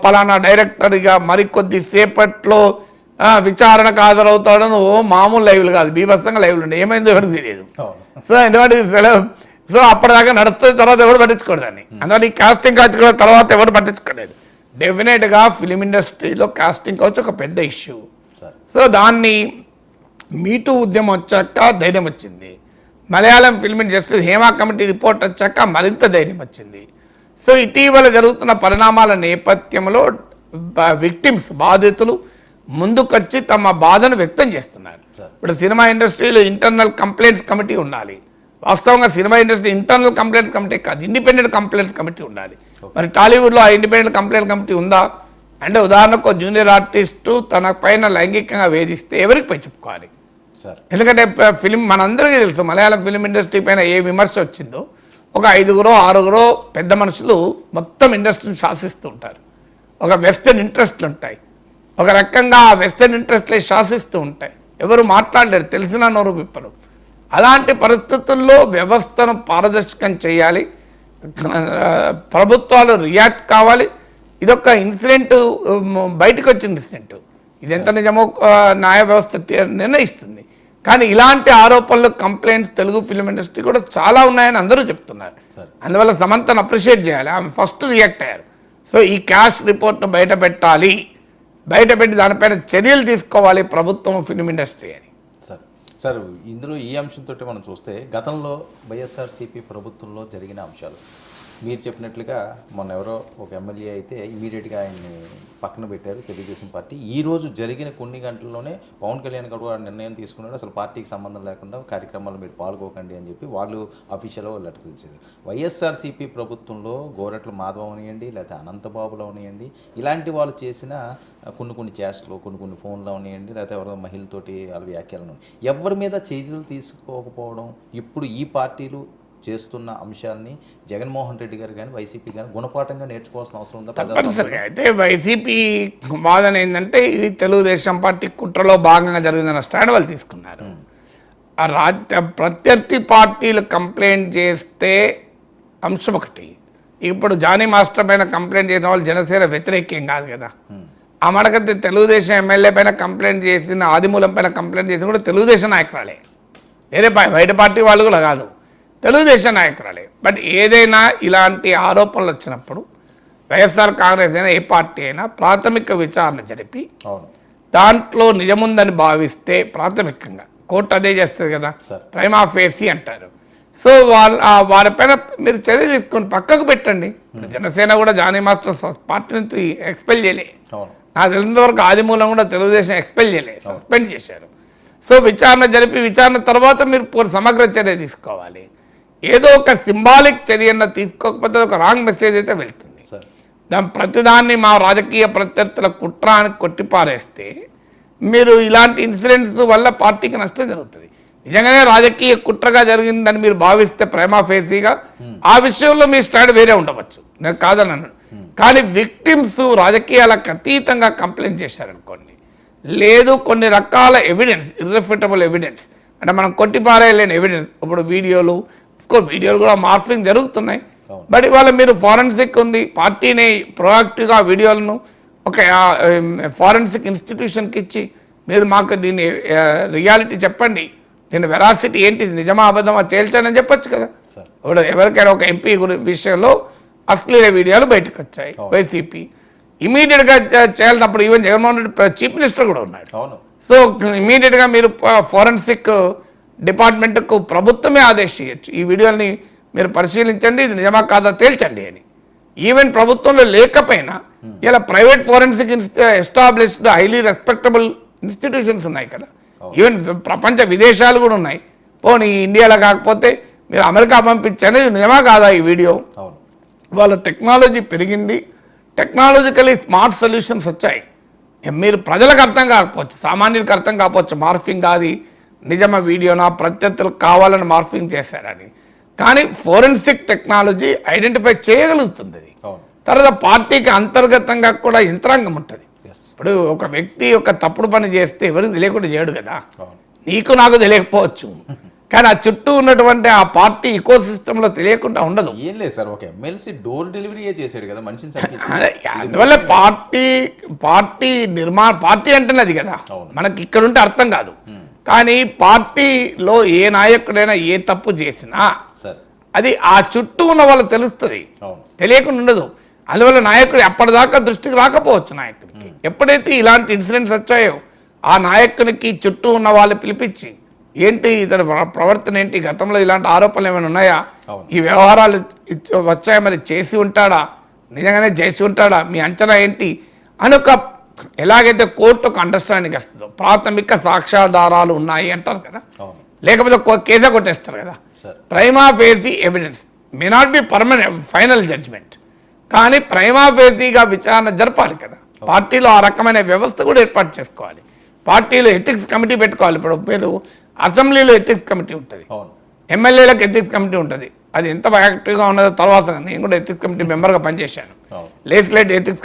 పలానా డైరెక్టర్గా మరికొద్ది సేపట్లో విచారణకు హాజరవుతాడని మామూలు లైవ్లు కాదు, బీభత్సంగా లైవ్లు ఉండే, ఏమైందో ఎవరికి తెలియదు. సో ఎందుకంటే సో అప్పటిదాకా నడుస్తుంది, తర్వాత ఎవరు పట్టించుకోడు దాన్ని. అందువల్ల ఈ కాస్టింగ్ కౌచ్ కూడా తర్వాత ఎవరు పట్టించుకోలేదు. డెఫినెట్గా ఫిలిం ఇండస్ట్రీలో కాస్టింగ్ కౌచ్ ఒక పెద్ద ఇష్యూ. సో దాన్ని మీటూ ఉద్యమం వచ్చాక ధైర్యం వచ్చింది. Malayalam film justice Hema committee report వచ్చాక మరింత ధైర్యం వచ్చింది. సో ఇటీవల జరుగుతున్న పరిణామాల నేపథ్యంలో విక్టిమ్స్, బాధితులు ముందుకొచ్చి తమ బాధను వ్యక్తం చేస్తున్నారు. ఇప్పుడు సినిమా ఇండస్ట్రీలో ఇంటర్నల్ కంప్లైంట్స్ కమిటీ ఉండాలి. వాస్తవంగా cinema industry internal complaints committee కాదు, ఇండిపెండెంట్ కంప్లైంట్స్ కమిటీ ఉండాలి. మరి టాలీవుడ్లో ఆ ఇండిపెండెంట్ కంప్లైంట్ కమిటీ ఉందా అంటే, ఉదాహరణకు జూనియర్ ఆర్టిస్టు తన పైన లైంగికంగా వేధిస్తే ఎవరికి పై చెప్పుకోవాలి? ఎందుకంటే ఫిలిం మనందరికీ తెలుసు, మలయాళం ఫిలిం ఇండస్ట్రీ పైన ఏ విమర్శ వచ్చిందో ఒక 5గురో 6గురో పెద్ద మనుషులు మొత్తం ఇండస్ట్రీని శాసిస్తూ ఉంటారు. ఒక వెస్టర్న్ ఇంట్రెస్ట్లు ఉంటాయి, ఒక రకంగా ఆ వెస్టర్న్ ఇంట్రెస్ట్లే శాసిస్తూ ఉంటాయి. ఎవరు మాట్లాడలేరు, తెలిసిన నోరు విప్పరు. అలాంటి పరిస్థితుల్లో వ్యవస్థను పారదర్శకం చేయాలి, ప్రభుత్వాలు రియాక్ట్ కావాలి. ఇదొక ఇన్సిడెంట్, బయటకు వచ్చిన ఇన్సిడెంట్, ఇది ఎంత నిజమో న్యాయ వ్యవస్థ నిర్ణయిస్తుంది. కానీ ఇలాంటి ఆరోపణలు, కంప్లైంట్స్ తెలుగు ఫిలిం ఇండస్ట్రీ కూడా చాలా ఉన్నాయని అందరూ చెప్తున్నారు. అందువల్ల సమంతను అప్రిషియేట్ చేయాలి, ఆమె ఫస్ట్ రియాక్ట్ అయ్యారు. సో ఈ క్యాష్ రిపోర్ట్ను బయట పెట్టాలి, బయటపెట్టి దానిపైన చర్యలు తీసుకోవాలి ప్రభుత్వం, ఫిలిం ఇండస్ట్రీ అని. సార్ ఇందులో ఈ అంశంతో మనం చూస్తే గతంలో వైఎస్ఆర్సీపీ ప్రభుత్వంలో జరిగిన అంశాలు మీరు చెప్పినట్లుగా మొన్న ఎవరో ఒక ఎమ్మెల్యే అయితే ఇమీడియట్గా ఆయన్ని పక్కన పెట్టారు తెలుగుదేశం పార్టీ. ఈరోజు జరిగిన కొన్ని గంటల్లోనే పవన్ కళ్యాణ్ గారు నిర్ణయం తీసుకున్నాడు, అసలు పార్టీకి సంబంధం లేకుండా కార్యక్రమాలు మీరు పాల్గొకండి అని చెప్పి వాళ్ళు అఫీషియల్గా లెటర్ ఇచ్చారు. వైఎస్ఆర్సీపీ ప్రభుత్వంలో గోరట్ల మాధవ్ అవనియండి, లేకపోతే అనంతబాబులు అవనియండి, ఇలాంటి వాళ్ళు చేసిన కొన్ని చేష్టలు, కొన్ని ఫోన్లు అవనియండి, లేకపోతే ఎవరో మహిళతోటి వాళ్ళ వ్యాఖ్యలను ఎవరి మీద చర్యలు తీసుకోకపోవడం, ఇప్పుడు ఈ పార్టీలు చేస్తున్న అంశాలని జగన్మోహన్ రెడ్డి గారు కానీ వైసీపీ కానీ గుణపాఠంగా నేర్చుకోవాల్సిన అవసరం ఉందా? తప్పనిసరిగా. అయితే వైసీపీ వాదన ఏంటంటే ఇది తెలుగుదేశం పార్టీ కుట్రలో భాగంగా జరిగిందన్న స్టాండ్ వాళ్ళు తీసుకున్నారు. ఆ ప్రత్యర్థి పార్టీలు కంప్లైంట్ చేస్తే అంశం ఒకటి, ఇప్పుడు జానీ మాస్టర్ పైన కంప్లైంట్ చేసిన వాళ్ళు జనసేన వ్యతిరేకం కాదు కదా. ఆ మనకైతే తెలుగుదేశం ఎమ్మెల్యే పైన కంప్లైంట్ చేసిన, ఆదిమూలం పైన కంప్లైంట్ చేసిన కూడా తెలుగుదేశం నాయకురాలే, వేరే బయట పార్టీ వాళ్ళు కూడా కాదు, తెలుగుదేశం నాయకురాలే. బట్ ఏదైనా ఇలాంటి ఆరోపణలు వచ్చినప్పుడు వైఎస్ఆర్ కాంగ్రెస్ అయినా ఏ పార్టీ అయినా ప్రాథమిక విచారణ జరిపి దాంట్లో నిజముందని భావిస్తే ప్రాథమికంగా కోర్టు అదే చేస్తుంది కదా, ప్రైమా ఫేసి అంటారు. సో వారిపైన మీరు చర్య తీసుకొని పక్కకు పెట్టండి. జనసేన కూడా జానీ మాస్టర్ పార్టీ నుంచి ఎక్స్పెల్ చేయలే, నాకు తెలిసినంత వరకు ఆదిమూలం కూడా తెలుగుదేశం ఎక్స్పెల్ చేయలే, సస్పెండ్ చేశారు. సో విచారణ జరిపి విచారణ తర్వాత మీరు సమగ్ర చర్య తీసుకోవాలి. ఏదో ఒక సింబాలిక్ చర్యను తీసుకోకపోతే ఒక రాంగ్ మెసేజ్ అయితే వెళ్తుంది. ప్రతిదాన్ని మా రాజకీయ ప్రత్యర్థుల కుట్ర అని కొట్టిపారేస్తే మీరు ఇలాంటి ఇన్సిడెంట్స్ వల్ల పార్టీకి నష్టం జరుగుతుంది. నిజంగానే రాజకీయ కుట్రగా జరిగిందని మీరు భావిస్తే ప్రైమా ఫేసీగా ఆ విషయంలో మీ స్టాండ్ వేరే ఉండవచ్చు, నేను కాదన్నాను. కానీ విక్టిమ్స్ రాజకీయాలకు అతీతంగా కంప్లైంట్ చేశారనుకోండి, లేదు కొన్ని రకాల ఎవిడెన్స్, ఇర్రిఫ్యూటబుల్ ఎవిడెన్స్, అంటే మనం కొట్టిపారేయలేని ఎవిడెన్స్, ఇప్పుడు వీడియోలు కూడా మార్ఫింగ్ జరుగుతున్నాయి. బట్ ఇవాళ మీరు ఫారెన్సిక్ ఉంది, పార్టీని ప్రోయాక్టివ్గా వీడియోలను ఒక ఫారెన్సిక్ ఇన్స్టిట్యూషన్కి ఇచ్చి మీరు మాకు దీన్ని రియాలిటీ చెప్పండి, దీని వెరాసిటీ ఏంటి, నిజమా అబద్ధమా తేల్చండి అని చెప్పొచ్చు కదా. ఇప్పుడు ఎవరికైనా ఒక ఎంపీ విషయంలో అశ్లీల వీడియోలు బయటకు వచ్చాయి, వైసీపీ ఇమీడియట్గా చేయాలన్నప్పుడు even Jaganmohan Reddy chief minister కూడా ఉన్నాడు. సో ఇమీడియట్గా మీరు ఫారెన్సిక్ డిపార్ట్మెంట్కు ప్రభుత్వమే ఆదేశించచ్చు, ఈ వీడియోని మీరు పరిశీలించండి, ఇది నిజమా కాదా తేల్చండి అని. ఈవెన్ ప్రభుత్వంలో లేకపోయినా ఇలా private forensic established highly respectable institutions ఉన్నాయి కదా, ఈవెన్ ప్రపంచ విదేశాలు కూడా ఉన్నాయి. పోనీ ఇండియాలో కాకపోతే మీరు అమెరికా పంపించండి, ఇది నిజమా కాదా ఈ వీడియో. వాళ్ళ టెక్నాలజీ పెరిగింది, టెక్నాలజికలీ స్మార్ట్ సొల్యూషన్స్ వచ్చాయి. మీరు ప్రజలకు అర్థం కాకపోవచ్చు, సామాన్యులకు అర్థం కాకపోవచ్చు మార్ఫింగ్ కాదు నిజమా వీడియోనా, ప్రత్యర్థులకు కావాలని మార్ఫింగ్ చేశారని. కానీ ఫోరెన్సిక్ టెక్నాలజీ ఐడెంటిఫై చేయగలుగుతుంది. తర్వాత పార్టీకి అంతర్గతంగా కూడా యంత్రాంగం ఉంటుంది. ఇప్పుడు ఒక వ్యక్తి ఒక తప్పుడు పని చేస్తే ఎవరికి తెలియకుండా చేయడు కదా, నీకు నాకు తెలియకపోవచ్చు, కానీ ఆ చుట్టూ ఉన్నటువంటి ఆ పార్టీ ఇకో సిస్టంలో తెలియకుండా ఉండదు. ఏం లేదు సార్, ఒక ఎమ్మెల్సీ డోర్ డెలివరీయే చేశాడు కదా మనిషిని చంపేసి. అదే, అందువల్ల పార్టీ అంటేనే అది కదా, అవును. మనకి ఇక్కడ ఉంటే అర్థం కాదు. కానీ పార్టీలో ఏ నాయకుడైనా ఏ తప్పు చేసినా సార్ అది ఆ చుట్టూ ఉన్న వాళ్ళకి తెలుస్తుంది, అవును తెలియకుండా ఉండదు. అందువల్ల నాయకుడు ఎప్పటిదాకా దృష్టికి రాకపోవచ్చు నాయకుడికి. ఎప్పుడైతే ఇలాంటి ఇన్సిడెంట్స్ వచ్చాయో ఆ నాయకునికి చుట్టూ ఉన్న వాళ్ళు పిలిపించి ఏంటి ఇతని ప్రవర్తన ఏంటి, గతంలో ఇలాంటి ఆరోపణలు ఏమైనా ఉన్నాయా, అవును. ఈ వ్యవహారాలు వచ్చాయి, మరి చేసి ఉంటాడా, నిజంగానే చేసి ఉంటాడా, మీ అంచనా ఏంటి అని ఒక ఎలాగైతే కోర్టు ఒక అండర్స్టాండింగ్ వస్తుందో, ప్రాథమిక సాక్ష్యాధారాలు ఉన్నాయి అంటారు కదా, అవును లేకపోతే కేసే కొట్టేస్తారు కదా. Sir prima facie evidence may not be permanent final judgement, కానీ ప్రైమా ఫేసీగా విచారణ జరపాలి కదా. పార్టీలో ఆ రకమైన వ్యవస్థ కూడా ఏర్పాటు చేసుకోవాలి. పార్టీలో ఎథిక్స్ కమిటీ పెట్టుకోవాలి. ఇప్పుడు మీరు అసెంబ్లీలో ఎథిక్స్ కమిటీ ఉంటుంది, అవును ఎమ్మెల్యేలకు ఎథిక్స్ కమిటీ ఉంటుంది. అది ఎంత యాక్టివ్గా ఉన్నదో తర్వాత నేను కూడా ఎథిక్స్ కమిటీ మెంబర్గా పనిచేశాను. అవును లెజిస్లేటివ్ ఎథిక్స్